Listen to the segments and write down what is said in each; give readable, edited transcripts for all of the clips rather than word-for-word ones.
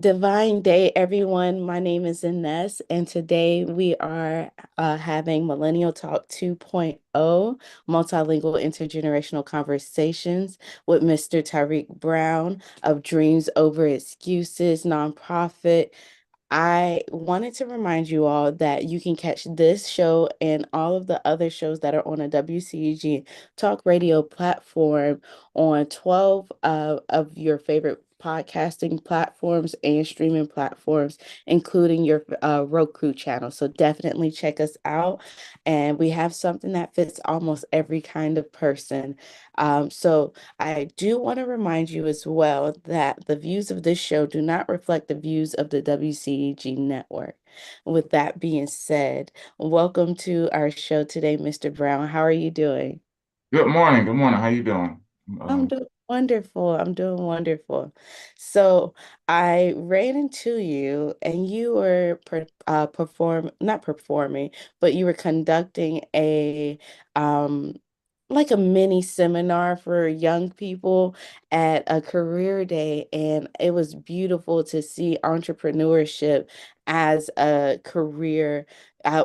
Divine day, everyone. My name is Ines, and today we are having Millennial Talk 2.0 multilingual intergenerational conversations with Mr. Tariq Brown of Dreams Over Excuses nonprofit. I wanted to remind you all that you can catch this show and all of the other shows that are on a WCEG Talk Radio platform on 12 of your favorite podcasting platforms and streaming platforms, including your Roku channel. So definitely check us out. And we have something that fits almost every kind of person. So I do want to remind you as well that the views of this show do not reflect the views of the WCEG Network. With that being said, welcome to our show today, Mr. Brown. How are you doing? Good morning. Good morning. How you doing? I'm doing wonderful. I'm doing wonderful. So I ran into you and you were not performing, but you were conducting a um like a mini seminar for young people at a career day, and it was beautiful to see entrepreneurship as a career.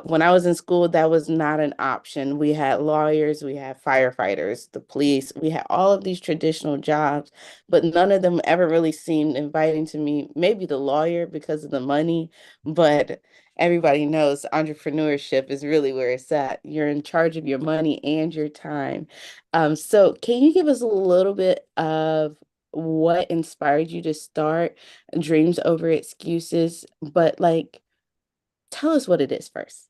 When I was in school, that was not an option. We had lawyers, we had firefighters, the police, we had all of these traditional jobs, but none of them ever really seemed inviting to me. Maybe the lawyer because of the money, but everybody knows entrepreneurship is really where it's at. You're in charge of your money and your time. So can you give us a little bit of what inspired you to start Dreams Over Excuses? But like, tell us what it is first.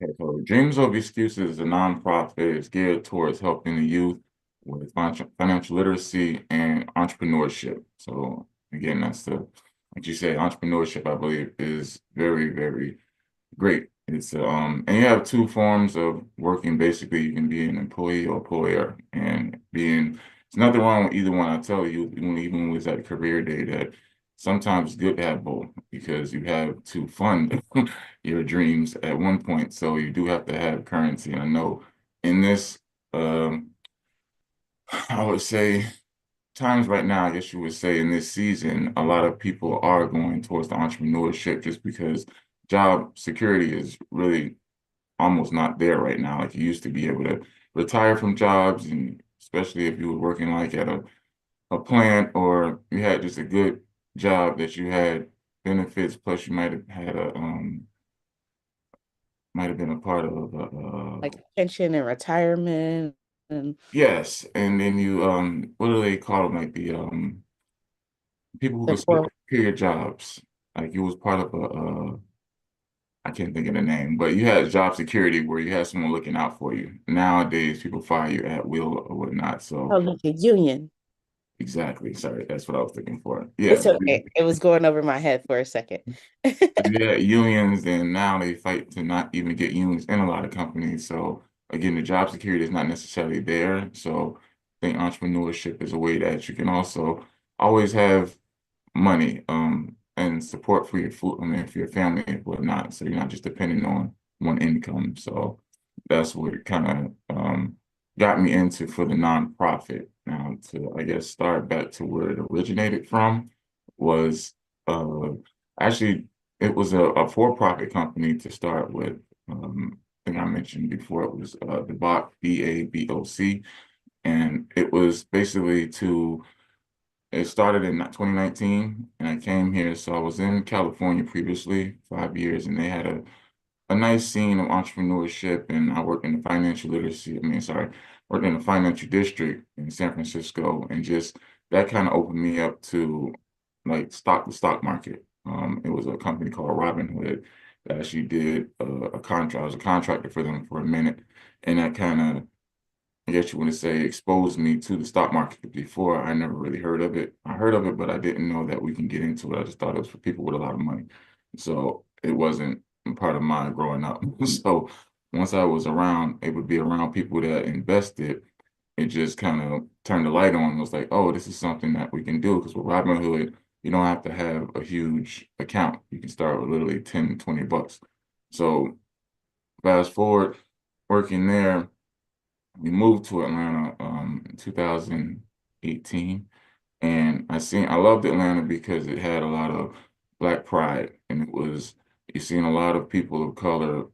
Okay, so Dreams of Excuses is a nonprofit. It's geared towards helping the youth with financial literacy and entrepreneurship. So again, like you said, entrepreneurship, I believe, is very, very great. And you have two forms of working. Basically, you can be an employee or employer, and there's nothing wrong with either one. I tell you, even when we was at career day, that sometimes it's good to have both because you have to fund your dreams at one point. So you do have to have currency. And I know in this, um, I would say times right now, I guess you would say in this season, a lot of people are going towards the entrepreneurship just because job security is really almost not there right now. Like you used to be able to retire from jobs, and especially if you were working like at a plant or you had just a good job that you had benefits, plus you might have been a part of Like pension and retirement and yes, and then you what do they call them? Like the people who the could still four. period jobs. Like you was part of I can't think of the name, but you had job security where you had someone looking out for you. Nowadays, people fire you at will or whatnot. Oh, So like a union. exactly, sorry, that's what I was looking for. Yeah, It's okay. It was going over my head for a second. yeah, unions, and now they fight to not even get unions in a lot of companies. So again, the job security is not necessarily there. So I think entrepreneurship is a way that you can also always have money and support for your food, I mean, for your family and whatnot. So you're not just depending on one income. So that's what kind of got me into for the nonprofit. Now to I guess start back to where it originated from was uh actually it was a for-profit company to start with. I think I mentioned before it was the BOC, BABOC, and it was basically to it started in 2019, and I came here. So I was in California previously, 5 years, and they had a nice scene of entrepreneurship. And I worked in the financial literacy, I mean, sorry, worked in the financial district in San Francisco, and just that kind of opened me up to like the stock market. It was a company called Robinhood that actually did a contract. I was a contractor for them for a minute, and that kind of I guess you want to say exposed me to the stock market. Before I never really heard of it. I heard of it, but I didn't know that we can get into it. I just thought it was for people with a lot of money. So it wasn't part of my growing up. So once I was around, able to be around people that invested, it just kind of turned the light on. It was like, oh, this is something that we can do. Because with Robinhood, you don't have to have a huge account. You can start with literally 10, 20 bucks. So fast forward, working there, we moved to Atlanta in 2018, And I loved Atlanta because it had a lot of black pride, and you seen a lot of people of color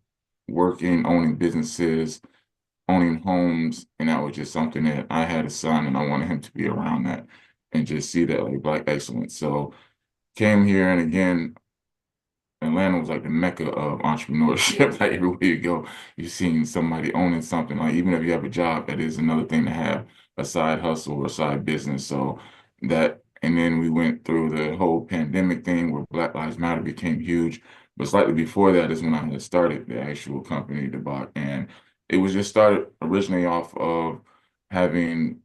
working, owning businesses, owning homes, and that was just something that I had a son and I wanted him to be around that and just see that like black excellence. So came here, and again, Atlanta was like the mecca of entrepreneurship. Like everywhere you go, you're seeing somebody owning something. Like even if you have a job, that is another thing to have a side hustle or a side business. So that, and then we went through the whole pandemic thing where Black Lives Matter became huge. But slightly before that is when I had started the actual company, the Bach, and it was just started originally off of having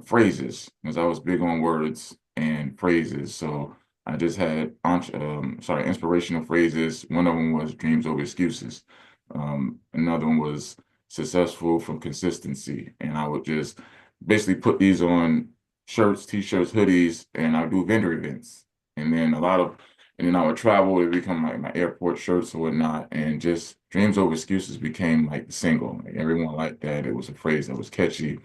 phrases because I was big on words and phrases. So I just had inspirational phrases. One of them was dreams over excuses. Another one was successful from consistency. And I would just basically put these on shirts, t-shirts, hoodies, and I would do vendor events. And then and then I would travel, it become like my airport shirts or whatnot. And just dreams over excuses became like the single. Like everyone liked that. It was a phrase that was catchy.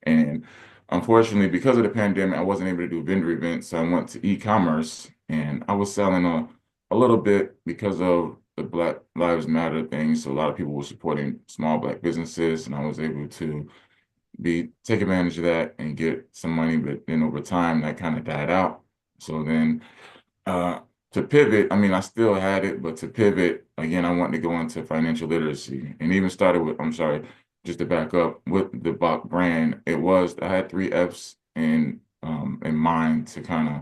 And unfortunately, because of the pandemic, I wasn't able to do vendor events. So I went to e-commerce and I was selling a little bit because of the Black Lives Matter thing. So a lot of people were supporting small black businesses, and I was able to be take advantage of that and get some money. But then over time, that kind of died out. So then uh, to pivot, I mean, I still had it, but to pivot, again, I wanted to go into financial literacy and even started with, I'm sorry, just to back up with the Bach brand, I had three F's in mind to kind of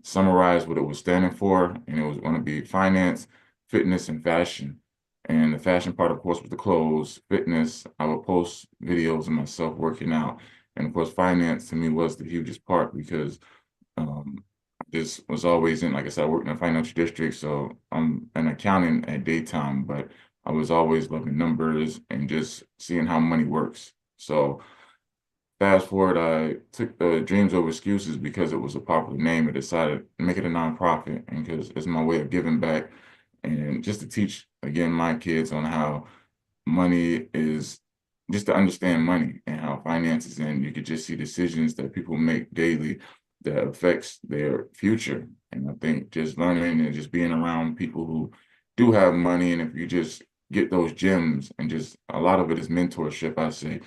summarize what it was standing for. And it was going to be finance, fitness, and fashion. And the fashion part, of course, was the clothes. Fitness, I would post videos of myself working out. And of course, finance to me was the hugest part because um, this was always in, like I said, I worked in a financial district, so I'm an accountant at daytime, but I was always loving numbers and just seeing how money works. So fast forward, I took the Dreams Over Excuses because it was a popular name and decided to make it a nonprofit and because it's my way of giving back and just to teach again my kids on how money is just to understand money and how finances and you could just see decisions that people make daily that affects their future. And I think just learning and just being around people who do have money, and if you just get those gems and just a lot of it is mentorship, I say.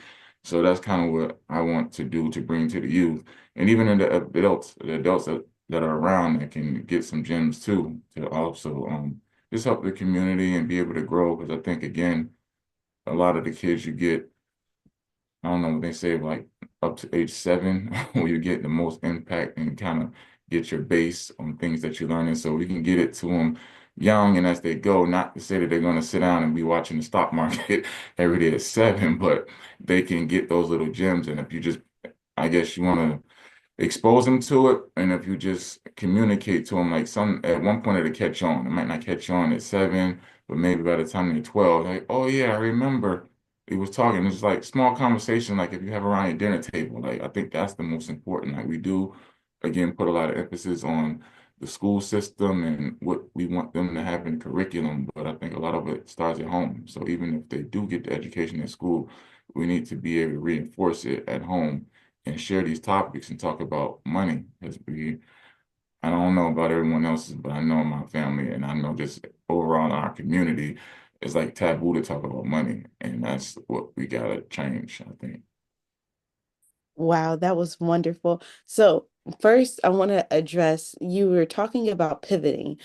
So that's kind of what I want to do to bring to the youth and even in the adults that are around that can get some gems too, to also just help the community and be able to grow. Because I think again, a lot of the kids you get, I don't know, they say like up to age 7, where you get the most impact and kind of get your base on things that you're learning. So we can get it to them young and as they go, not to say that they're going to sit down and be watching the stock market every day at 7, but they can get those little gems. And if you just, I guess you want to expose them to it. And if you just communicate to them, like some at one point it'll catch on. It might not catch on at 7, but maybe by the time they're 12, like, oh yeah, I remember it was talking. It's like small conversation, like if you have around your dinner table. Like I think that's the most important. Like we do again put a lot of emphasis on the school system and what we want them to have in curriculum, but I think a lot of it starts at home. So even if they do get the education at school, we need to be able to reinforce it at home and share these topics and talk about money. Because I don't know about everyone else's, but I know my family and I know just overall in our community, it's like taboo to talk about money. And that's what we gotta change, I think. Wow, that was wonderful. So, first, I want to address you were talking about pivoting.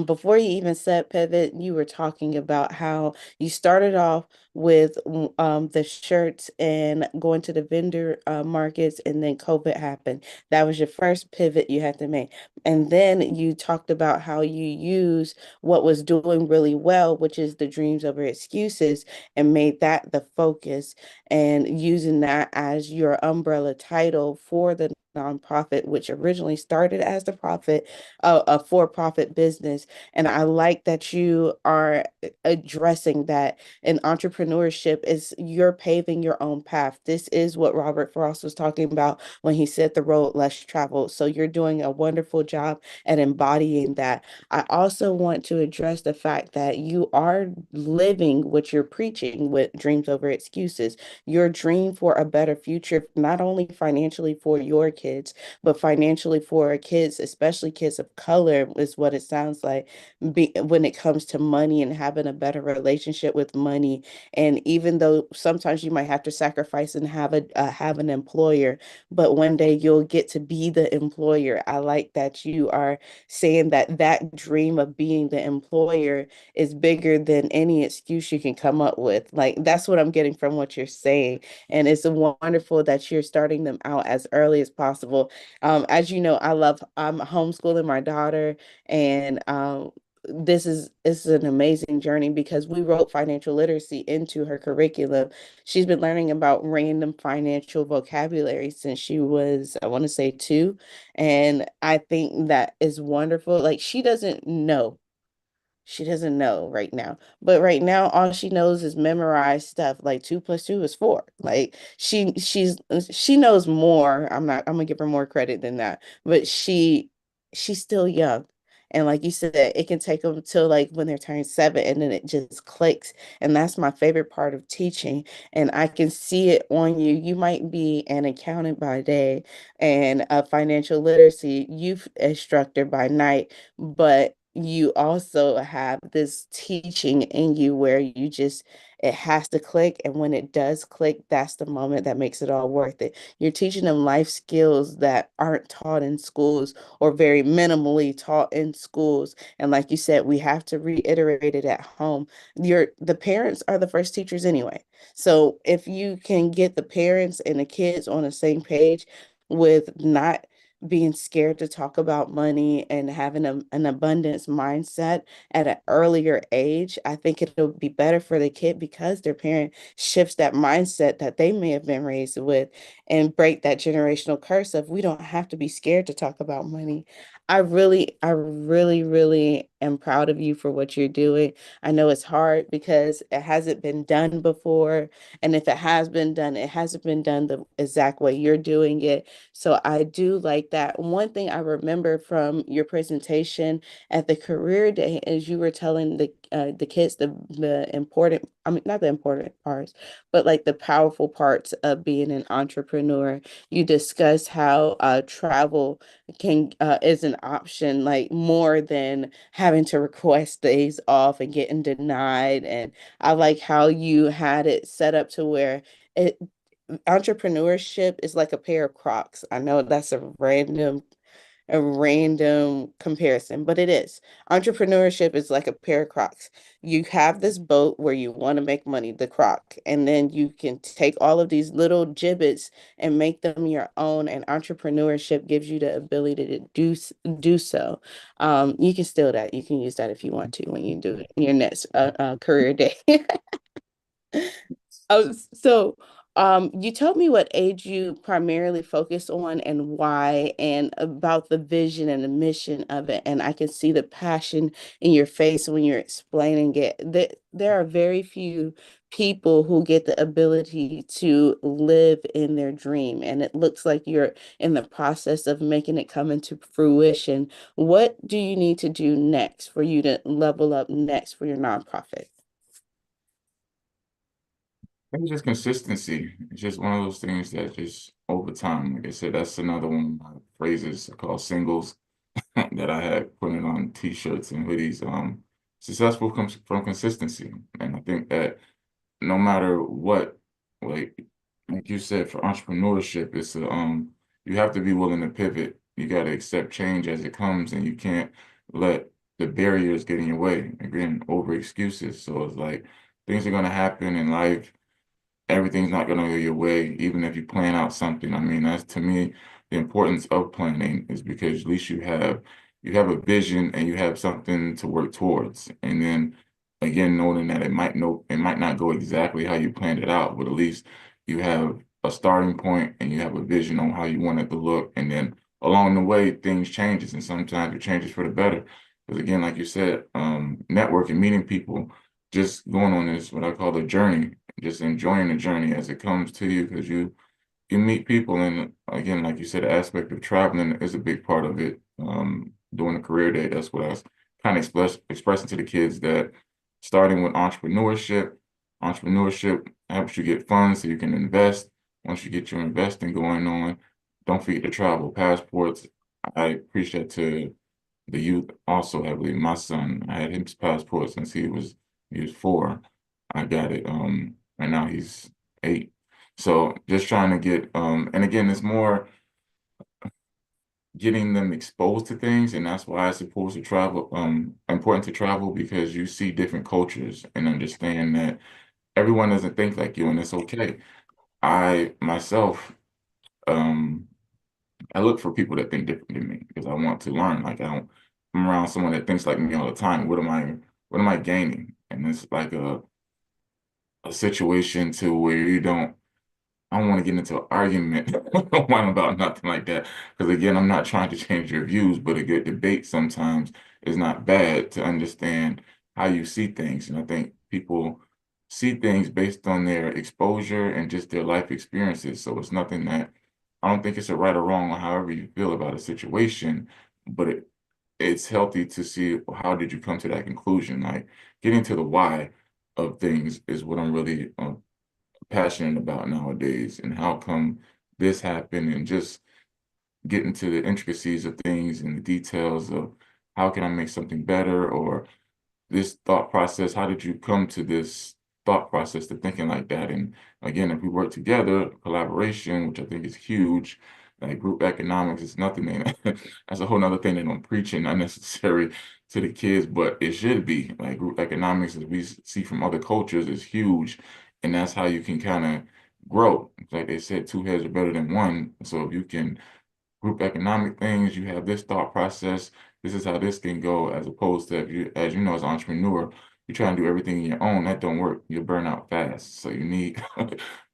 Before you even said pivot, you were talking about how you started off with the shirts and going to the vendor markets, and then COVID happened. That was your first pivot you had to make. And then you talked about how you use what was doing really well, which is the dreams over excuses, and made that the focus and using that as your umbrella title for the nonprofit, which originally started as a for-profit business. And I like that you are addressing that. And entrepreneurship is you're paving your own path. This is what Robert Frost was talking about when he said the road less traveled. So you're doing a wonderful job at embodying that. I also want to address the fact that you are living what you're preaching with dreams over excuses, your dream for a better future, not only financially for your kids kids, but financially for kids, especially kids of color, is what it sounds like when it comes to money and having a better relationship with money. And even though sometimes you might have to sacrifice and have an employer, but one day you'll get to be the employer. I like that you are saying that that dream of being the employer is bigger than any excuse you can come up with. Like that's what I'm getting from what you're saying. And it's wonderful that you're starting them out as early as possible. As you know, I'm homeschooling my daughter, and this is an amazing journey because we wrote financial literacy into her curriculum. She's been learning about random financial vocabulary since she was, I want to say, 2. And I think that is wonderful. Like she doesn't know right now. But right now, all she knows is memorize stuff. Like 2 plus 2 is 4. Like she knows more. I'm gonna give her more credit than that. But she's still young. And like you said, it can take them till like when they're turned 7 and then it just clicks. And that's my favorite part of teaching. And I can see it on you. You might be an accountant by day and a financial literacy youth instructor by night, but you also have this teaching in you where it has to click. And when it does click, that's the moment that makes it all worth it. You're teaching them life skills that aren't taught in schools or very minimally taught in schools. And like you said, we have to reiterate it at home. The parents are the first teachers anyway. So if you can get the parents and the kids on the same page with not being scared to talk about money and having an abundance mindset at an earlier age, I think it'll be better for the kid because their parent shifts that mindset that they may have been raised with and break that generational curse of we don't have to be scared to talk about money. I really am proud of you for what you're doing. I know it's hard because it hasn't been done before. And if it has been done, it hasn't been done the exact way you're doing it. So I do like that. One thing I remember from your presentation at the career day is you were telling the kids the important, I mean not the important parts, but like the powerful parts of being an entrepreneur. You discussed how travel can is an option, like more than having to request days off and getting denied. And I like how you had it set up to where it entrepreneurship is like a pair of Crocs. I know that's a random comparison, but it is. Entrepreneurship is like a pair of Crocs. You have this boat where you want to make money, the Croc, and then you can take all of these little gibbets and make them your own. And entrepreneurship gives you the ability to do so. You can steal that. You can use that if you want to when you do it in your next career day. You told me what age you primarily focus on and why, and about the vision and the mission of it. And I can see the passion in your face when you're explaining it. There are very few people who get the ability to live in their dream. And it looks like you're in the process of making it come into fruition. What do you need to do next for you to level up next for your nonprofit? I think just consistency. It's just one of those things that just over time, like I said, that's another one of my phrases called singles that I had putting on t-shirts and hoodies. Successful comes from consistency. And I think that no matter what, like like you said, for entrepreneurship, you have to be willing to pivot. You got to accept change as it comes, and you can't let the barriers get in your way. Again, over excuses. So it's like things are gonna happen in life, everything's not going to go your way, even if you plan out something. I mean, that's to me the importance of planning is because at least you have a vision and you have something to work towards. And then again, noting that it might not go exactly how you planned it out, but at least you have a starting point and you have a vision on how you want it to look. And then along the way, things changes, and sometimes it changes for the better. Because again, like you said, networking, meeting people, just going on this what I call the journey, just enjoying the journey as it comes to you, because you meet people. And again, like you said, the aspect of traveling is a big part of it. During the career day, that's what I was kind of expressing to the kids, that starting with entrepreneurship helps you get funds so you can invest. Once you get your investing going on, don't forget to travel. Passports, I preach that to the youth also heavily. My son, I had his passport since he was 4. I got it. Right now he's 8. So just trying to get and again, it's more getting them exposed to things, and that's why it's supposed to travel, important to travel because you see different cultures and understand that everyone doesn't think like you, and it's okay. I myself, um, I look for people that think different than me because I want to learn. Like I'm around someone that thinks like me all the time. What am I gaining? And it's like a situation to where I don't want to get into an argument with one about nothing like that. Because again, I'm not trying to change your views, but a good debate sometimes is not bad to understand how you see things. And I think people see things based on their exposure and just their life experiences. So it's nothing that I don't think it's a right or wrong on however you feel about a situation, but it's healthy to see how did you come to that conclusion. Like getting to the why of things is what I'm really passionate about nowadays, and how come this happened, and just get into the intricacies of things and the details of how can I make something better, or this thought process, how did you come to this thought process to thinking like that? And again, if we work together, collaboration, which I think is huge, like group economics is nothing that's a whole nother thing they don't preach and not necessary to the kids, but it should be. Like group economics, as we see from other cultures, is huge. And that's how you can kind of grow. Like they said, two heads are better than one. So if you can group economic things, you have this thought process, this is how this can go, as opposed to if you, as you know, as an entrepreneur, you try and do everything on your own, that don't work. You'll burn out fast. So you need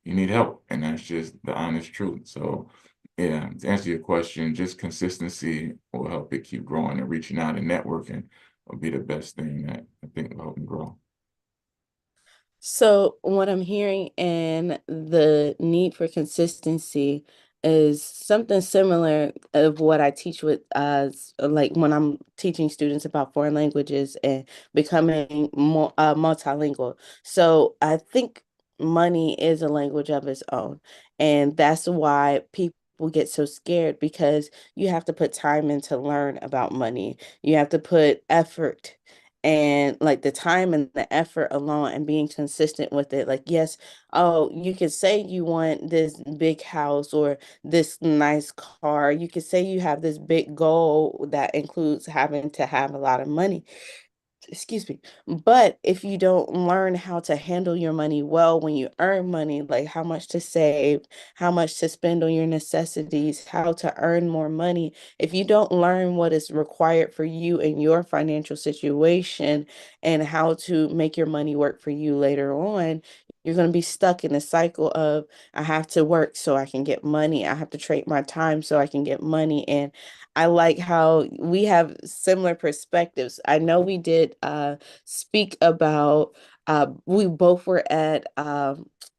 you need help. And that's just the honest truth. So yeah, to answer your question, just consistency will help it keep growing, and reaching out and networking will be the best thing that I think will help them grow. So what I'm hearing and the need for consistency is something similar of what I teach with like when I'm teaching students about foreign languages and becoming more multilingual. So I think money is a language of its own, and that's why people get so scared because you have to put time in to learn about money. You have to put effort and like the time and the effort alone and being consistent with it. Like, yes, oh, you could say you want this big house or this nice car. You could say you have this big goal that includes having to have a lot of money, excuse me. But if you don't learn how to handle your money well when you earn money, like how much to save, how much to spend on your necessities, how to earn more money, if you don't learn what is required for you in your financial situation and how to make your money work for you later on, you're going to be stuck in a cycle of I have to work so I can get money. I have to trade my time so I can get money. And I like how we have similar perspectives. I know we did speak about we both were at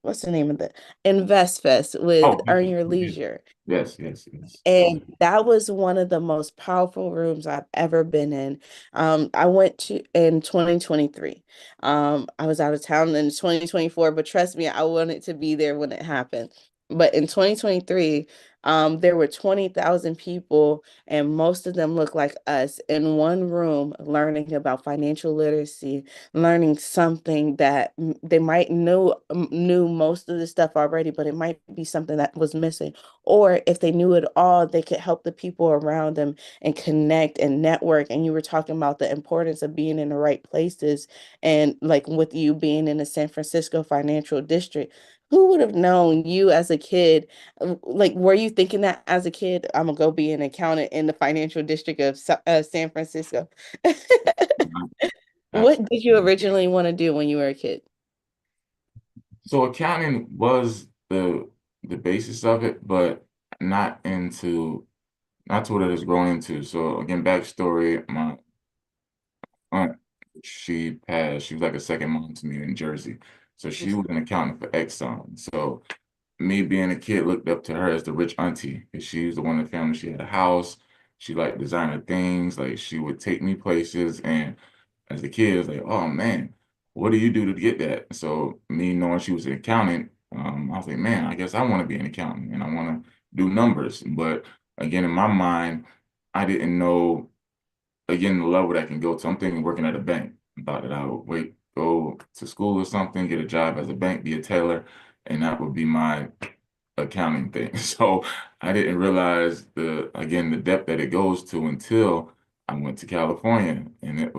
what's the name of the Invest Fest with Oh, Earn Your yeah. Leisure. Yes, yes, yes. And that was one of the most powerful rooms I've ever been in. I went to in 2023. I was out of town in 2024, but trust me, I wanted to be there when it happened. But in 2023, there were 20,000 people, and most of them looked like us in one room learning about financial literacy, learning something that they might knew most of the stuff already, but it might be something that was missing, or if they knew it all, they could help the people around them and connect and network. And you were talking about the importance of being in the right places. And like with you being in the San Francisco financial district, who would have known you as a kid? Like, were you thinking that as a kid? I'm gonna go be an accountant in the financial district of San Francisco. What did you Absolutely. originally want to do when you were a kid? So accounting was the basis of it, but not into not to what it has grown into. So again, backstory, my aunt, she passed, she was like a second mom to me in Jersey. So I'm she was sorry. an accountant for Exxon. So me being a kid looked up to her as the rich auntie because she was the one in the family. She had a house. She liked designer things. Like she would take me places. And as a kid, I was like, oh man, what do you do to get that? So me knowing she was an accountant, I was like, man, I guess I want to be an accountant and I want to do numbers. But again, in my mind, I didn't know, again, the level that I can go to. I'm thinking working at a bank. I thought that I would wait, go to school or something, get a job as a bank, be a teller, and that would be my accounting thing. So I didn't realize again, the depth that it goes to until I went to California. And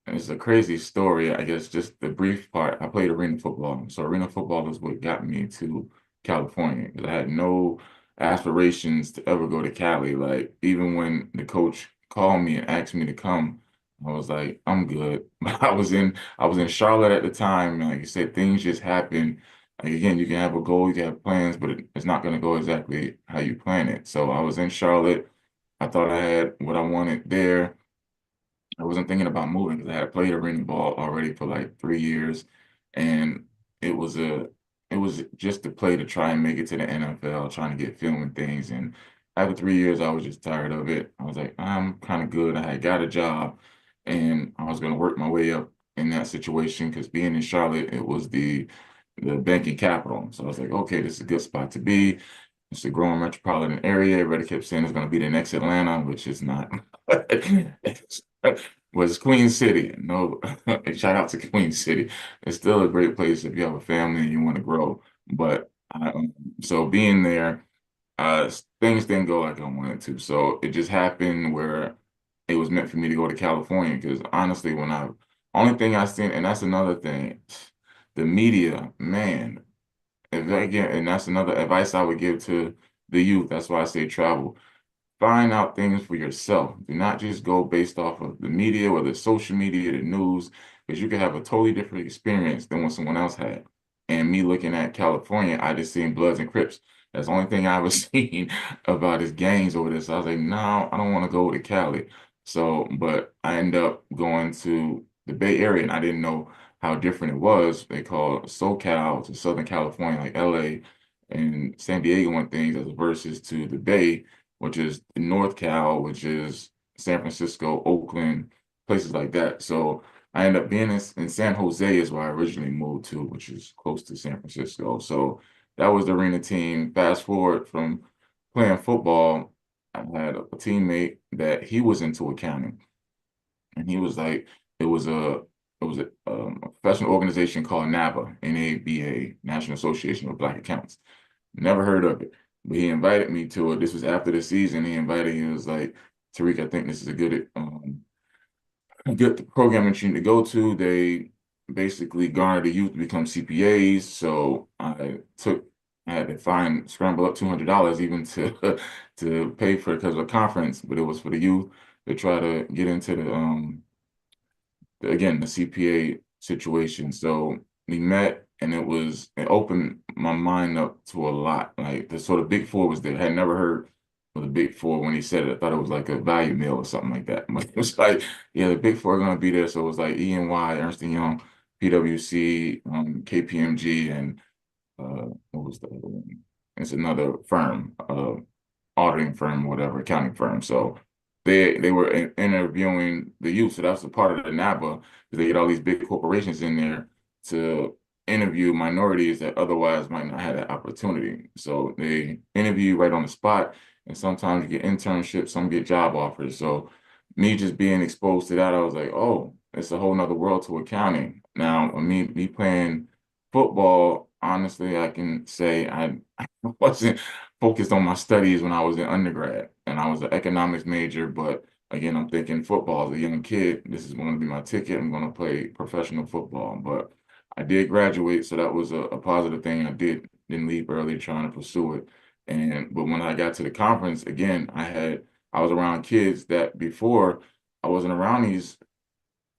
it's a crazy story. I guess just the brief part, I played arena football. So arena football is what got me to California. 'Cause I had no aspirations to ever go to Cali. Like even when the coach called me and asked me to come, I was like, I'm good. I was in Charlotte at the time, and like you said, things just happen. Like again, you can have a goal, you can have plans, but it's not going to go exactly how you plan it. So I was in Charlotte. I thought I had what I wanted there. I wasn't thinking about moving because I had played arena ball already for like 3 years, and it was a it was just a play to try and make it to the NFL, trying to get film and things. And after 3 years, I was just tired of it. I was like, I'm kind of good. I had got a job, and I was going to work my way up in that situation because being in Charlotte, it was the banking capital. So I was like, okay, this is a good spot to be. It's a growing metropolitan area. Everybody kept saying it's going to be the next Atlanta, which is not. Was Queen City. No, shout out to Queen City. It's still a great place if you have a family and you want to grow. But so being there, things didn't go like I wanted to. So it just happened where it was meant for me to go to California. Because honestly, only thing I seen, and that's another thing, the media, man. If again, and that's another advice I would give to the youth. That's why I say travel. Find out things for yourself. Do not just go based off of the media, whether it's social media, the news, because you can have a totally different experience than what someone else had. And me looking at California, I just seen Bloods and Crips. That's the only thing I was seeing about his gangs over this. So I was like, no, I don't want to go to Cali. So, but I end up going to the Bay Area, and I didn't know how different it was. They call SoCal to Southern California, like LA and San Diego and things, as versus to the Bay, which is North Cal, which is San Francisco, Oakland, places like that. So I ended up being in San Jose is where I originally moved to, which is close to San Francisco. So that was the arena team. Fast forward from playing football, I had a teammate that he was into accounting, and he was like, it was a professional organization called NABA, NABA, National Association of Black Accountants. Never heard of it. But he invited me to it. This was after the season. He was like, Tariq, I think this is a good program that you need to go to. They basically garner the youth to become CPAs. So I had to scramble up $200 even to to pay for it because of a conference, but it was for the youth to try to get into again, the CPA situation. So we met, and it opened my mind up to a lot. Like the sort of big four was there. I had never heard of the big four when he said it. I thought it was like a value meal or something like that. But it was like, yeah, the big four are gonna be there. So it was like E&Y, Ernst and Young, PwC, KPMG, and what was the other one? It's another firm, auditing firm, whatever, accounting firm. So they were interviewing the youth. So that's a part of the NABA, because they get all these big corporations in there to interview minorities that otherwise might not have that opportunity. So they interview right on the spot, and sometimes you get internships, some get job offers. So me just being exposed to that, I was like, oh, it's a whole nother world to accounting. Now, me playing football, honestly, I can say I wasn't focused on my studies when I was in undergrad, and I was an economics major. But again, I'm thinking football as a young kid. This is going to be my ticket. I'm going to play professional football. But I did graduate, so that was a positive thing. Didn't leave early trying to pursue it. But when I got to the conference again, I was around kids that before I wasn't around these,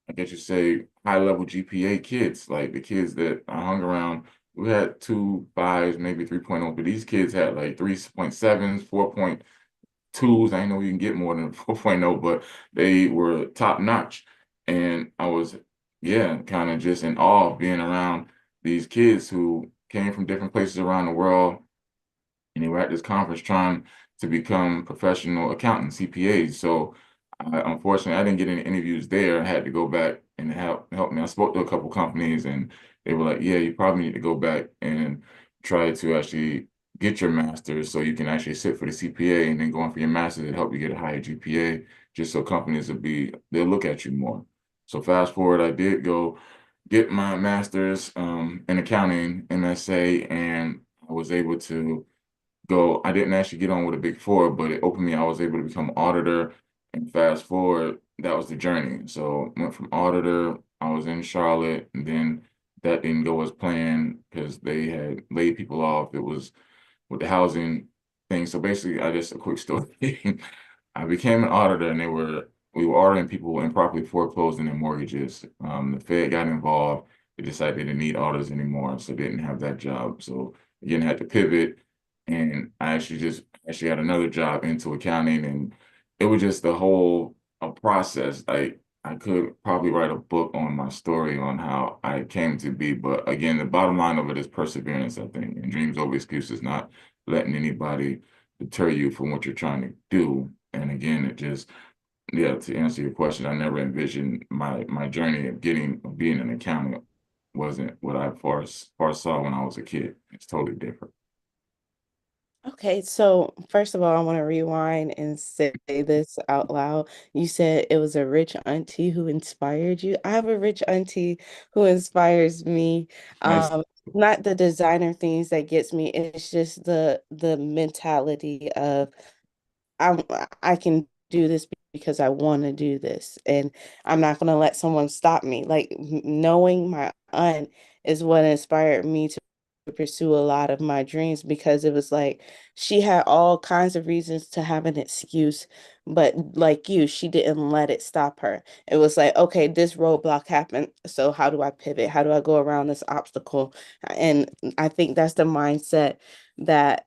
I guess you say, high level GPA kids, like the kids that I hung around. We had 2.5s, maybe 3.0, but these kids had like 3.7s, 4.2s. I know you can get more than 4.0, but they were top notch. And I was, yeah, kind of just in awe of being around these kids who came from different places around the world, and they were at this conference trying to become professional accountants, CPAs. So unfortunately, I didn't get any interviews there. I had to go back and help me. I spoke to a couple companies, and they were like, "Yeah, you probably need to go back and try to actually get your master's so you can actually sit for the CPA and then go on for your master's to help you get a higher GPA, just so companies they'll look at you more. So fast forward, I did go get my master's in accounting, MSA, and I was able to go. I didn't actually get on with a big four, but it opened me. I was able to become an auditor. And fast forward, that was the journey. So went from auditor, I was in Charlotte, and then that didn't go as planned because they had laid people off. It was with the housing thing. So basically, I just a quick story. I became an auditor, and we were ordering people improperly foreclosing their mortgages. The Fed got involved. They decided they didn't need auditors anymore, so they didn't have that job. So again, I had to pivot, and I actually got another job into accounting, and it was just the whole a process. I could probably write a book on my story on how I came to be, but again, the bottom line of it is perseverance, I think, and dreams over excuses, not letting anybody deter you from what you're trying to do. And again, it just, yeah, to answer your question, I never envisioned my journey of being an accountant wasn't what I first saw when I was a kid. It's totally different. Okay, so first of all, I want to rewind and say this out loud. You said it was a rich auntie who inspired you. I have a rich auntie who inspires me. Nice. Um, Not the designer things that gets me, it's just the mentality of I'm I can do this because I want to do this, and I'm not going to let someone stop me. Like knowing my aunt is what inspired me to pursue a lot of my dreams because it was like she had all kinds of reasons to have an excuse, but like you, she didn't let it stop her. It was like, okay, this roadblock happened, so how do I pivot? How do I go around this obstacle? And I think that's the mindset that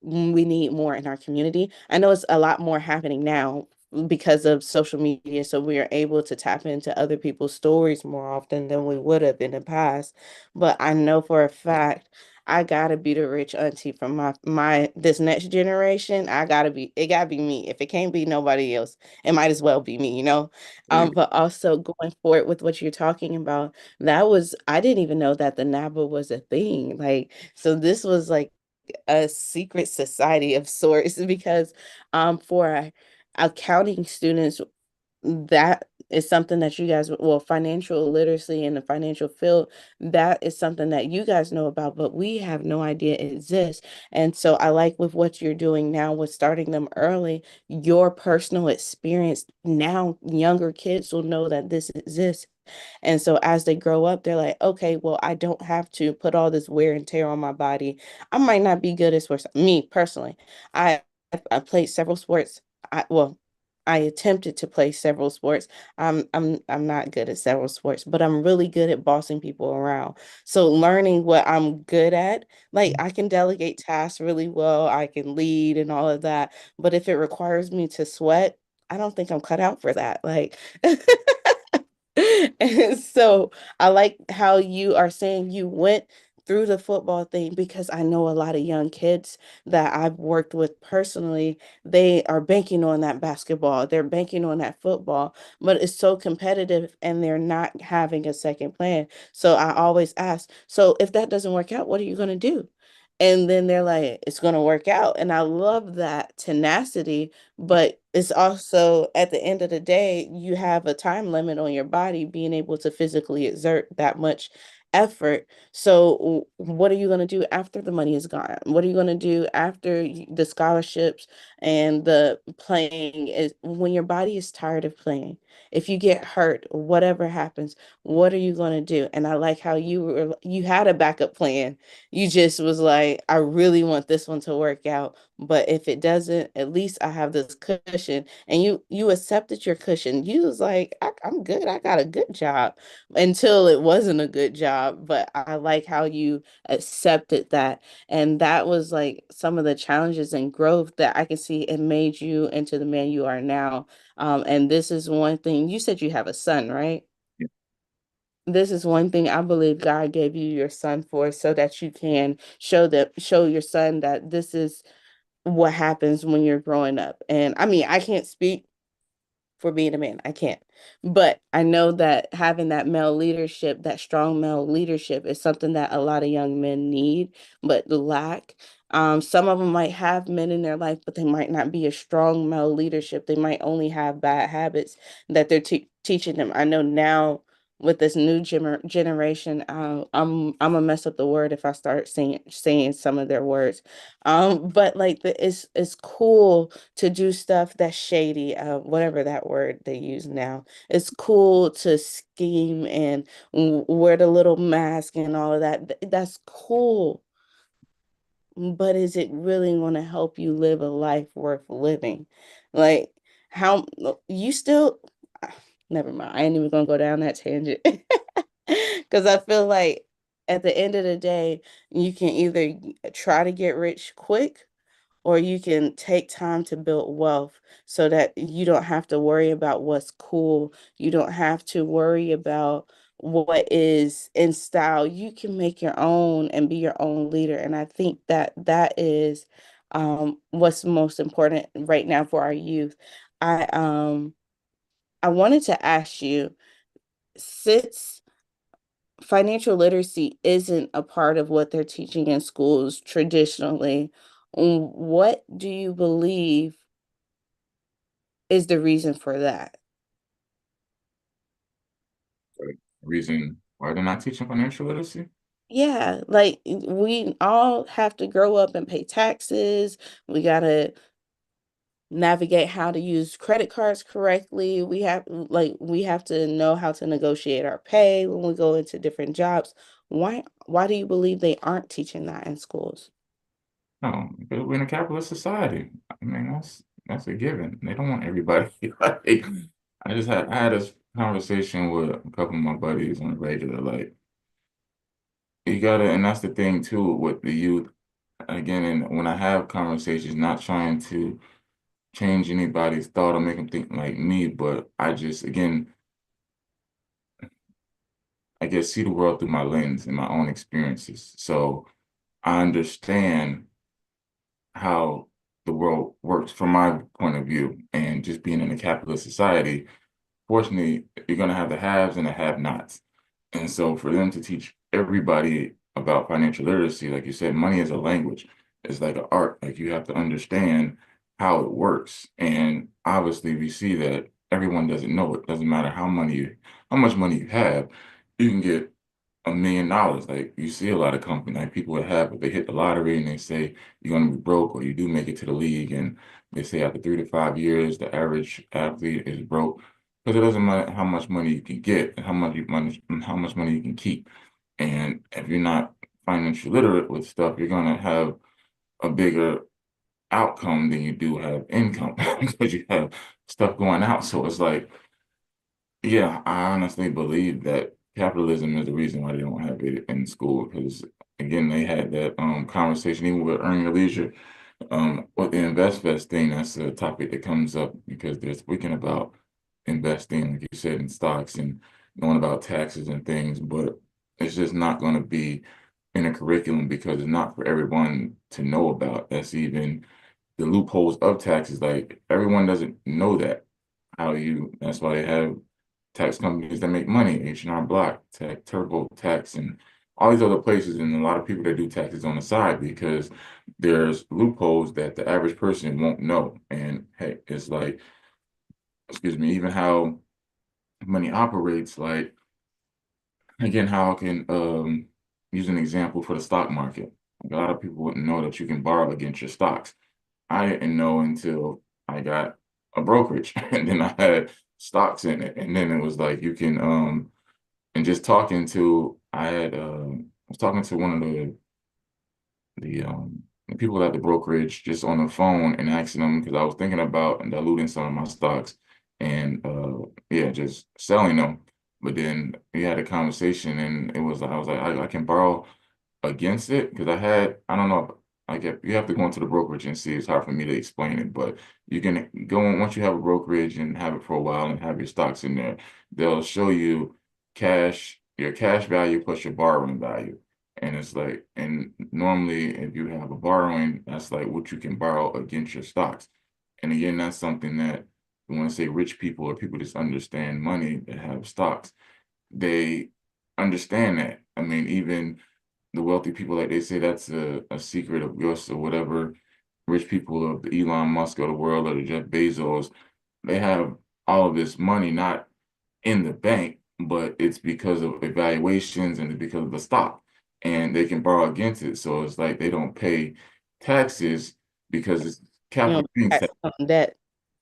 we need more in our community. I know it's a lot more happening now because of social media, so we are able to tap into other people's stories more often than we would have in the past. But I know for a fact I gotta be the rich auntie from my this next generation. It gotta be me. If it can't be nobody else, it might as well be me, you know? But also going forward with what you're talking about, I didn't even know that the NABA was a thing. Like, so this was like a secret society of sorts because for accounting students, that is something that you guys, well, financial literacy in the financial field, that is something that you guys know about, but we have no idea it exists. And so I like with what you're doing now with starting them early, your personal experience. Now younger kids will know that this exists. And so as they grow up, they're like, okay, well, I don't have to put all this wear and tear on my body. I might not be good at sports. Me personally, I I played several sports. I attempted to play several sports. I'm not good at several sports, but I'm really good at bossing people around. So learning what I'm good at, like I can delegate tasks really well, I can lead and all of that. But if it requires me to sweat, I don't think I'm cut out for that. Like And so I like how you are saying you went through the football thing because I know a lot of young kids that I've worked with personally, they are banking on that basketball, they're banking on that football, but it's so competitive and they're not having a second plan. So I always ask, so if that doesn't work out, what are you going to do? And then they're like, it's going to work out. And I love that tenacity, but it's also at the end of the day, you have a time limit on your body being able to physically exert that much effort. So what are you going to do after the money is gone? What are you going to do after the scholarships and the playing is when your body is tired of playing? If you get hurt, whatever happens, what are you going to do? And I like how you had a backup plan. You just was like, I really want this one to work out, but if it doesn't, at least I have this cushion. And you accepted your cushion. You was like, I'm good. I got a good job until it wasn't a good job. But I like how you accepted that. And that was like some of the challenges and growth that I can see it made you into the man you are now. And this is one thing you said you have a son, right? This is one thing I believe God gave you your son for so that you can show your son that this is what happens when you're growing up. And I mean, I can't speak for being a man. I can't. But I know that having that male leadership, that strong male leadership is something that a lot of young men need, but lack. Some of them might have men in their life, but they might not be a strong male leadership. They might only have bad habits that they're teaching them. I know now with this new generation, I'm gonna mess up the word if I start saying some of their words. But like it's cool to do stuff that's shady, whatever that word they use now. It's cool to scheme and wear the little mask and all of that. That's cool, but is it really going to help you live a life worth living? Like, how you still, never mind. I ain't even going to go down that tangent because I feel like at the end of the day, you can either try to get rich quick or you can take time to build wealth so that you don't have to worry about what's cool. You don't have to worry about what is in style. You can make your own and be your own leader. And I think that that is what's most important right now for our youth. I um I wanted to ask you, since financial literacy isn't a part of what they're teaching in schools traditionally, what do you believe is the reason for that? The reason why they're not teaching financial literacy? Yeah, like we all have to grow up and pay taxes. We gotta navigate how to use credit cards correctly. We have to know how to negotiate our pay when we go into different jobs. Why do you believe they aren't teaching that in schools? No, because we're in a capitalist society. I mean, that's a given. They don't want everybody. Like, I had this conversation with a couple of my buddies on a regular, like, you gotta, and that's the thing too with the youth. Again, and when I have conversations, not trying to change anybody's thought or make them think like me, but I just, again, I guess see the world through my lens and my own experiences. So I understand how the world works from my point of view. And just being in a capitalist society, fortunately, you're going to have the haves and the have-nots. And so for them to teach everybody about financial literacy, like you said, money is a language. It's like an art. Like you have to understand how it works. And obviously we see that everyone doesn't know it. Doesn't matter how much money you have, you can get $1 million. Like you see a lot of companies, like people that have, if they hit the lottery and they say you're going to be broke or you do make it to the league, and they say after 3 to 5 years, the average athlete is broke because it doesn't matter how much money you can get and how much money you can keep. And if you're not financially literate with stuff, you're going to have a bigger outcome than you do have income because you have stuff going out. So it's like, yeah, I honestly believe that capitalism is the reason why they don't have it in school. Because again, they had that conversation even with Earn Your Leisure, with the InvestFest thing. That's a topic that comes up because they're speaking about investing, like you said, in stocks and knowing about taxes and things. But it's just not going to be in a curriculum because it's not for everyone to know about. That's even the loopholes of taxes. Like everyone doesn't know that. That's why they have tax companies that make money, H&R Block, Tech, TurboTax, and all these other places, and a lot of people that do taxes on the side because there's loopholes that the average person won't know. And hey, it's like, excuse me, even how money operates, like again, how I can use an example for the stock market. Like, a lot of people wouldn't know that you can borrow against your stocks. I didn't know until I got a brokerage and then I had stocks in it. And then it was like you can and just talking to I was talking to one of the people at the brokerage just on the phone and asking them because I was thinking about diluting some of my stocks and yeah, just selling them. But then we had a conversation and I was like, I can borrow against it because I don't know, like if you have to go into the brokerage and see. It's hard for me to explain it, but you can go on once you have a brokerage and have it for a while and have your stocks in there. They'll show you your cash value plus your borrowing value. And it's like, and normally if you have a borrowing, that's like what you can borrow against your stocks. And again, that's something that we want to say rich people or people just understand money that have stocks, they understand that. I mean, even the wealthy people, like they say that's a secret of yours or whatever. Rich people of the Elon Musk of the world or the Jeff Bezos, they have all of this money not in the bank, but it's because of evaluations and it's because of the stock, and they can borrow against it. So it's like they don't pay taxes because it's You know, capital gains tax tax. on debt.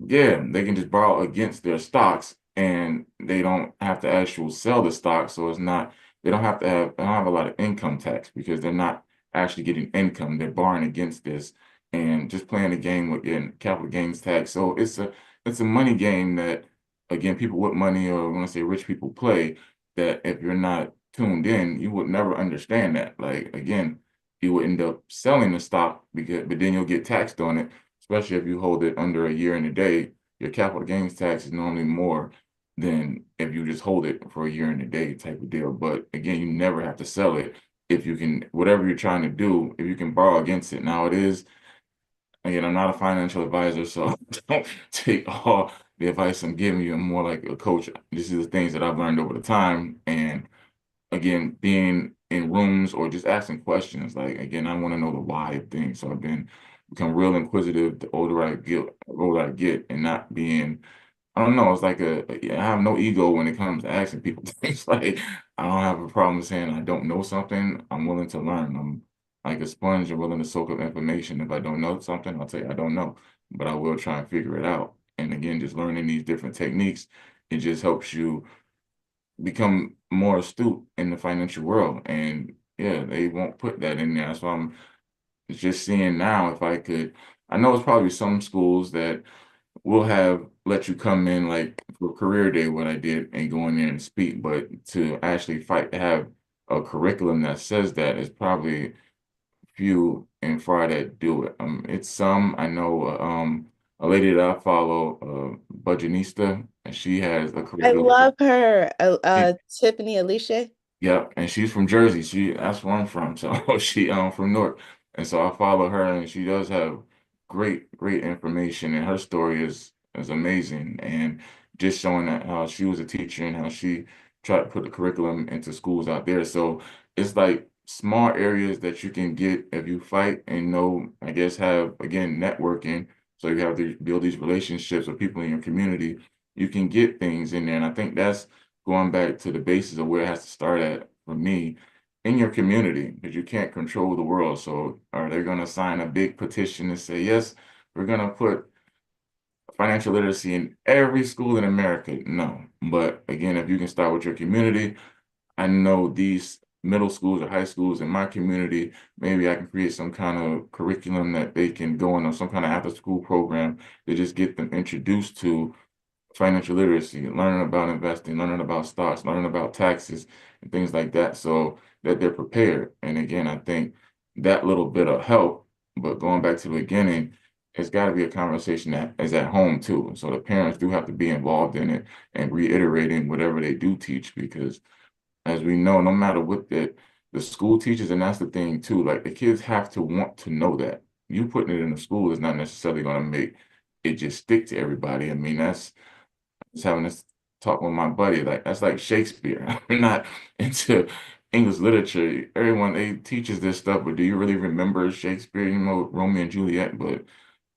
Yeah, they can just borrow against their stocks and they don't have to actually sell the stock. So it's not, they don't have a lot of income tax because they're not actually getting income. They're borrowing against this and just playing the game with getting capital gains tax. So it's a money game that, again, people with money, or when I say rich people, play, that if you're not tuned in, you would never understand that. Like, again, you would end up selling the stock because, but then you'll get taxed on it, especially if you hold it under a year and a day. Your capital gains tax is normally more than if you just hold it for a year and a day type of deal. But again, you never have to sell it if you can, whatever you're trying to do, if you can borrow against it. Now it is, again, I'm not a financial advisor, so don't take all the advice I'm giving you. I'm more like a coach. This is the things that I've learned over the time. And again, being in rooms or just asking questions. Like, again, I want to know the why of things. So I've been become real inquisitive the older I get, and not being, I don't know, it's like I have no ego when it comes to asking people things. Like, I don't have a problem saying I don't know something. I'm willing to learn. I'm like a sponge and willing to soak up information. If I don't know something, I'll tell you I don't know, but I will try and figure it out. And again, just learning these different techniques, it just helps you become more astute in the financial world. And yeah, they won't put that in there. So I'm just seeing now if I could. I know it's probably some schools that will have let you come in like for career day, what I did, and go in there and speak, but to actually fight to have a curriculum that says that is probably few and far that do it. It's some I know. A lady that I follow, Budgetnista, and she has a I curriculum. love her. Tiffany Alicia. Yeah, and she's from Jersey. That's where I'm from. So she from Newark. And so I follow her, and she does have great information, and her story is amazing. And just showing that how she was a teacher and how she tried to put the curriculum into schools out there. So it's like small areas that you can get if you fight and know, I guess, have again networking. So you have to build these relationships with people in your community. You can get things in there. And I think that's going back to the basis of where it has to start at for me in your community, because you can't control the world. So are they going to sign a big petition and say, yes, we're going to put financial literacy in every school in America? No. But again, if you can start with your community, I know these middle schools or high schools in my community, maybe I can create some kind of curriculum that they can go on, or some kind of after school program to just get them introduced to financial literacy, learning about investing, learning about stocks, learning about taxes and things like that, so that they're prepared. And again, I think that little bit of help, but going back to the beginning, it's got to be a conversation that is at home too. So the parents do have to be involved in it and reiterating whatever they do teach, because as we know, no matter what the school teaches, and that's the thing too, like the kids have to want to know that. You putting it in the school is not necessarily going to make it just stick to everybody. I mean, that's was having this talk with my buddy. Like, that's like Shakespeare. I'm not into English literature. Everyone they teaches this stuff, but do you really remember Shakespeare? You know, Romeo and Juliet. But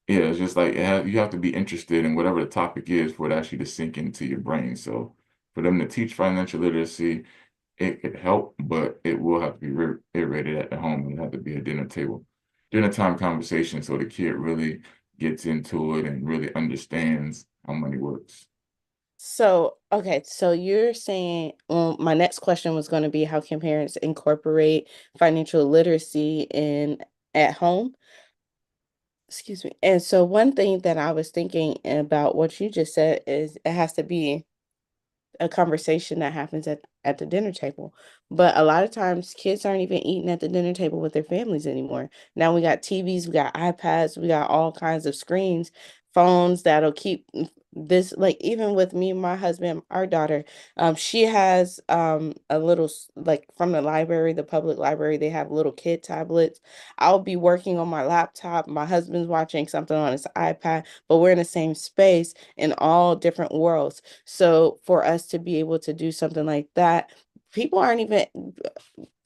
yeah, it's just like you have to be interested in whatever the topic is for it actually to sink into your brain. So for them to teach financial literacy, it could help, but it will have to be reiterated at the home. It have to be a dinner time conversation, so the kid really gets into it and really understands how money works. So, okay, so you're saying, well, my next question was going to be how can parents incorporate financial literacy in at home? Excuse me. And so one thing that I was thinking about what you just said is it has to be a conversation that happens at the dinner table. But a lot of times kids aren't even eating at the dinner table with their families anymore. Now we got TVs, we got iPads, we got all kinds of screens, phones that'll keep this, like even with me and my husband, our daughter, she has a little like from the library, the public library, they have little kid tablets. I'll be working on my laptop, my husband's watching something on his iPad, but we're in the same space in all different worlds. So for us to be able to do something like that, people aren't even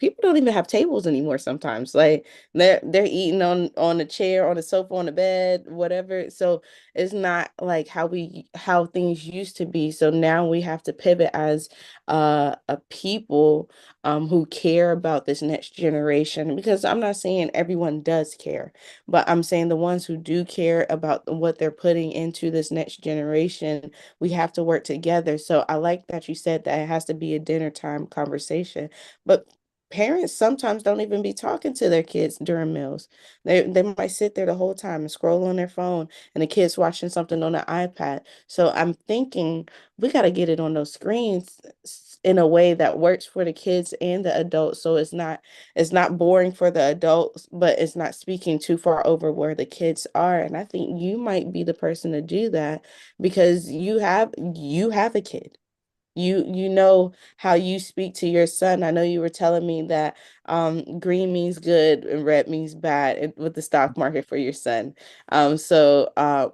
people don't even have tables anymore sometimes. Like they're eating on a chair, on a sofa, on a bed, whatever. So it's not like how things used to be. So now we have to pivot as a people who care about this next generation, because I'm not saying everyone does care, but I'm saying the ones who do care about what they're putting into this next generation, we have to work together. So I like that you said that it has to be a dinner time conversation. But parents sometimes don't even be talking to their kids during meals. They might sit there the whole time and scroll on their phone, and the kids watching something on the iPad. So I'm thinking we got to get it on those screens in a way that works for the kids and the adults. So it's not boring for the adults, but it's not speaking too far over where the kids are. And I think you might be the person to do that because you have a kid. You know how you speak to your son. I know you were telling me that green means good and red means bad with the stock market for your son. So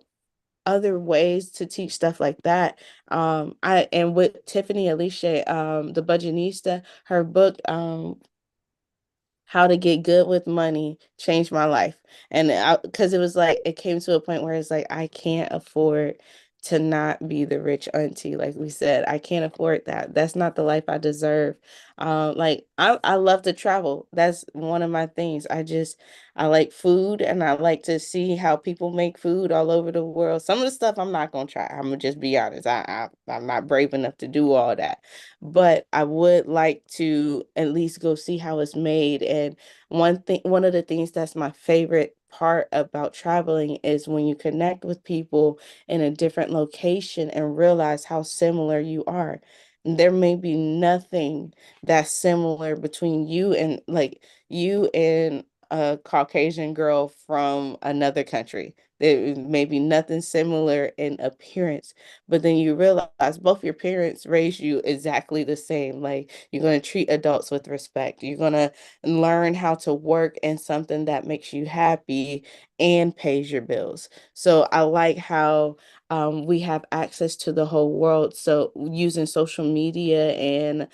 other ways to teach stuff like that. I and with Tiffany Alicia, the Budgetnista, her book, How to Get Good with Money changed my life. And because it was like, it came to a point where it's like, I can't afford to not be the rich auntie. Like we said, I can't afford that. That's not the life I deserve. Like I love to travel. That's one of my things. I like food and I like to see how people make food all over the world. Some of the stuff I'm not gonna try. I'm gonna just be honest. I'm not brave enough to do all that, but I would like to at least go see how it's made. And one of the things that's my favorite part about traveling is when you connect with people in a different location and realize how similar you are. There may be nothing that's similar between you and a Caucasian girl from another country. There may be nothing similar in appearance, but then you realize both your parents raised you exactly the same. Like you're going to treat adults with respect. You're going to learn how to work in something that makes you happy and pays your bills. So I like how we have access to the whole world. So using social media and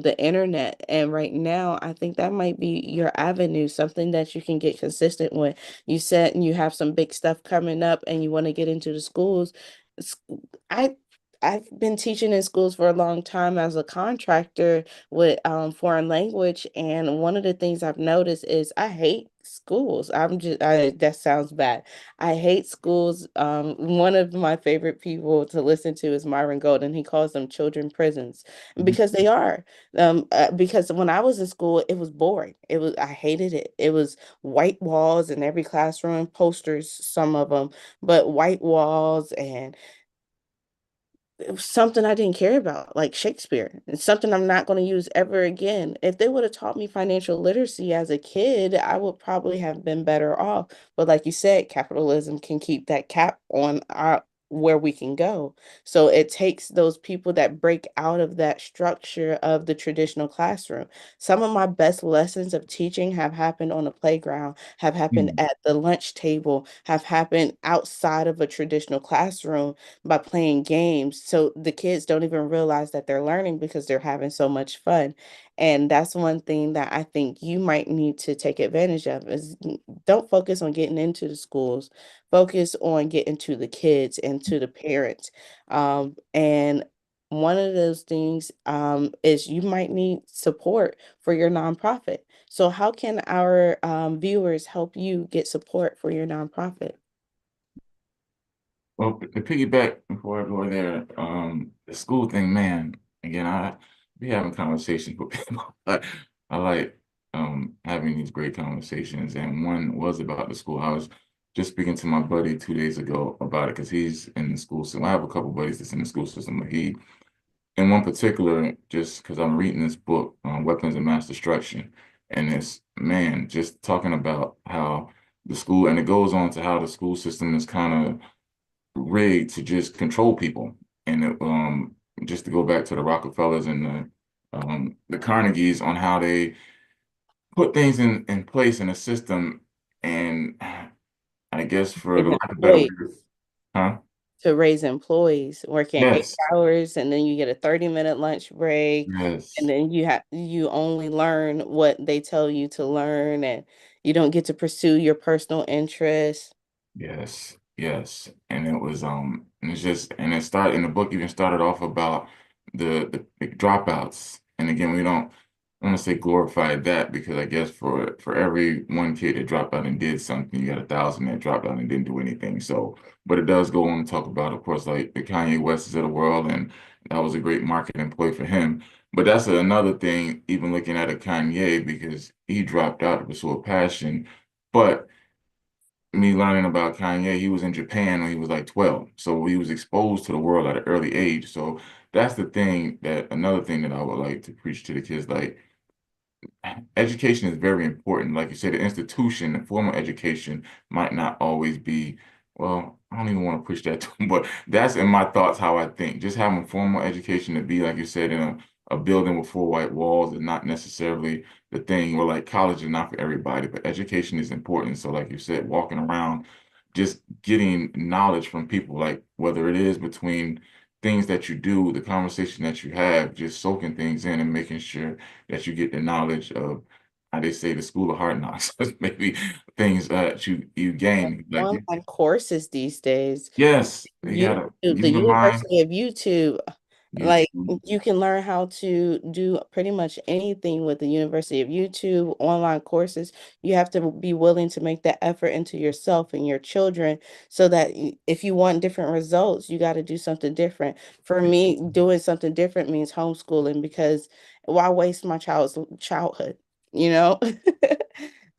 the internet. And right now, I think that might be your avenue, something that you can get consistent with. You said you have some big stuff coming up and you want to get into the schools. S- I I've been teaching in schools for a long time as a contractor with foreign language, and one of the things I've noticed is I hate schools. That sounds bad. I hate schools. One of my favorite people to listen to is Myron Golden. He calls them children prisons because they are. Because when I was in school, it was boring. I hated it. It was white walls in every classroom, posters, some of them, but white walls, and it was something I didn't care about, like Shakespeare. It's something I'm not going to use ever again. If they would have taught me financial literacy as a kid, I would probably have been better off. But like you said, capitalism can keep that cap on our where we can go. So it takes those people that break out of that structure of the traditional classroom. Some of my best lessons of teaching have happened on the playground, have happened Mhm. at the lunch table, have happened outside of a traditional classroom by playing games. So the kids don't even realize that they're learning because they're having so much fun. And that's one thing that I think you might need to take advantage of is don't focus on getting into the schools, focus on getting to the kids and to the parents. And one of those things is you might need support for your nonprofit. So how can our viewers help you get support for your nonprofit? Well, to piggyback before I go there, the school thing, man, again, I be having conversations with people. I like having these great conversations, and one was about the school. I was just speaking to my buddy 2 days ago about it because he's in the school system. I have a couple buddies that's in the school system, but he, in one particular, just because I'm reading this book, Weapons of Mass Destruction, and this man just talking about how the school, and it goes on to how the school system is kind of rigged to just control people. And just to go back to the Rockefellers and the Carnegies on how they put things in place in a system, and I guess for the Different lack of better ways. words, huh? to raise employees, working 8 Yes, hours and then you get a 30-minute lunch break, and yes. then you only learn what they tell you to learn, and you don't get to pursue your personal interests. Yes, yes. And it was and it's just and it started and the book even started off about the dropouts. And again, we don't want to say glorify that because I guess for every one kid that dropped out and did something, you got 1,000 that dropped out and didn't do anything. So, but it does go on to talk about, of course, like the Kanye Wests of the world, and that was a great marketing play for him. But that's another thing, even looking at a Kanye, because he dropped out to pursue a passion. But me learning about Kanye, he was in Japan when he was like 12. So he was exposed to the world at an early age. So that's the thing that another thing that I would like to preach to the kids, like education is very important. Like you said, the institution, the formal education might not always be, well, I don't even want to push that to them, but that's in my thoughts how I think. Just having formal education to be, like you said, in a building with four white walls is not necessarily the thing. Or like college is not for everybody, but education is important. So like you said, walking around, just getting knowledge from people, like whether it is between things that you do, the conversation that you have, just soaking things in and making sure that you get the knowledge of how they say the school of hard knocks, maybe things that you gain. Like Online courses these days. yes, you YouTube, gotta the utilize University of YouTube, like YouTube. you can learn how to do pretty much anything with the University of YouTube, online courses. You have to be willing to make that effort into yourself and your children so that if you want different results, you got to do something different. For me, doing something different means homeschooling because why waste my child's childhood, you know?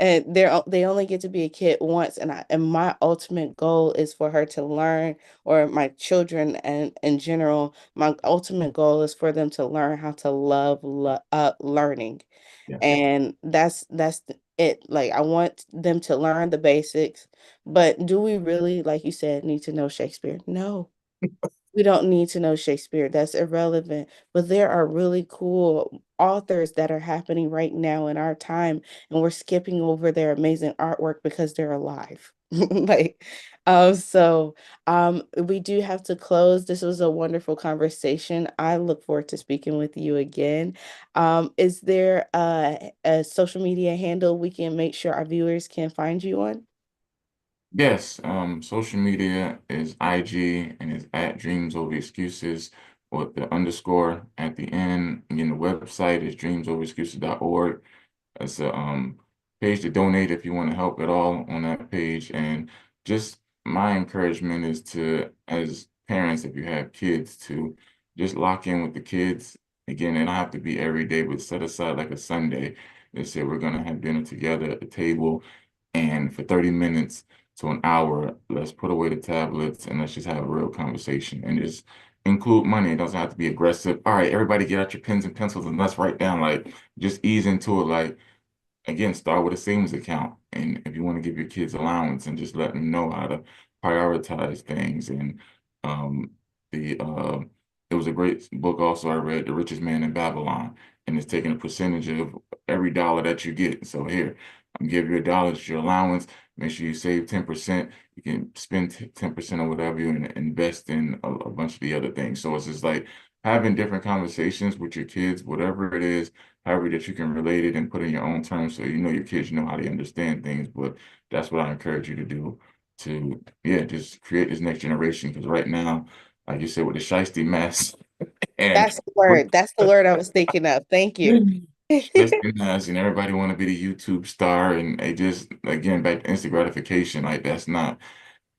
And they only get to be a kid once, and my ultimate goal is for her to learn, or my children and in general, my ultimate goal is for them to learn how to love learning. Yes. And it. Like I want them to learn the basics, but do we really, like you said, need to know Shakespeare? No. We don't need to know Shakespeare. That's irrelevant. But there are really cool authors that are happening right now in our time, and we're skipping over their amazing artwork because they're alive. Like, we do have to close. This was a wonderful conversation. I look forward to speaking with you again. Is there a social media handle we can make sure our viewers can find you on? Yes, social media is IG and it's at Dreams Over Excuses with the underscore at the end. Again, the website is dreamsoverexcuses.org. It's a page to donate if you want to help at all on that page. And just my encouragement is to, as parents, if you have kids, to just lock in with the kids. Again, it don't have to be every day, but set aside like a Sunday. They say we're gonna have dinner together at the table, and for 30 minutes to an hour, let's put away the tablets and let's just have a real conversation and just include money. It doesn't have to be aggressive. All right, everybody get out your pens and pencils and let's write down, like just ease into it. Like again, start with a savings account. And if you want to give your kids allowance and just let them know how to prioritize things. And um, the it was a great book also I read, The Richest Man in Babylon. And it's taking a percentage of every dollar that you get. So here, I'm giving you $1, it's your allowance. Make sure you save 10%. You can spend 10% or whatever you and invest in a bunch of the other things. So it's just like having different conversations with your kids, whatever it is, however that you can relate it and put in your own terms so you know your kids know how they understand things. But that's what I encourage you to do to, yeah, just create this next generation. Because right now, like you said, with the shiesty mess and That's the word. That's the word I was thinking of. Thank you. shiesty mess and everybody want to be the YouTube star and they just, again, back to instant gratification, like that's not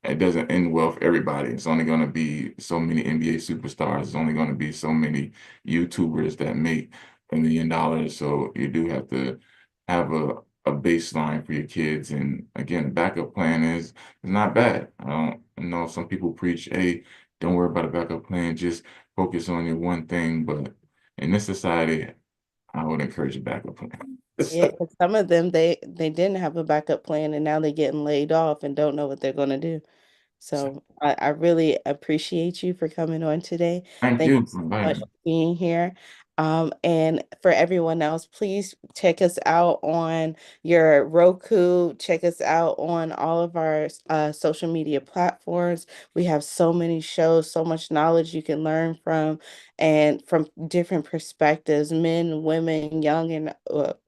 it doesn't end well for everybody. It's only going to be so many NBA superstars. It's only going to be so many YouTubers that make $1 million. So you do have to have a baseline for your kids. And again, the backup plan is not bad. I don't I know some people preach, hey, don't worry about a backup plan, just focus on your one thing. But in this society, I would encourage a backup plan. Yeah, 'cause some of them they didn't have a backup plan and now they're getting laid off and don't know what they're going to do. So I really appreciate you for coming on today. Thank Thank you you for so much inviting me. for being here. And for everyone else, please check us out on your Roku. Check us out on all of our social media platforms. We have so many shows, so much knowledge you can learn from, and from different perspectives, men, women, young and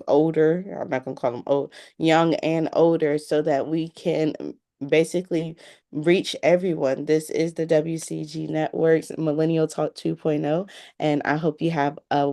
older. I'm not gonna call them old, young and older, so that we can basically reach everyone. This is the WCG Network's Millennial Talk 2.0, and I hope you have a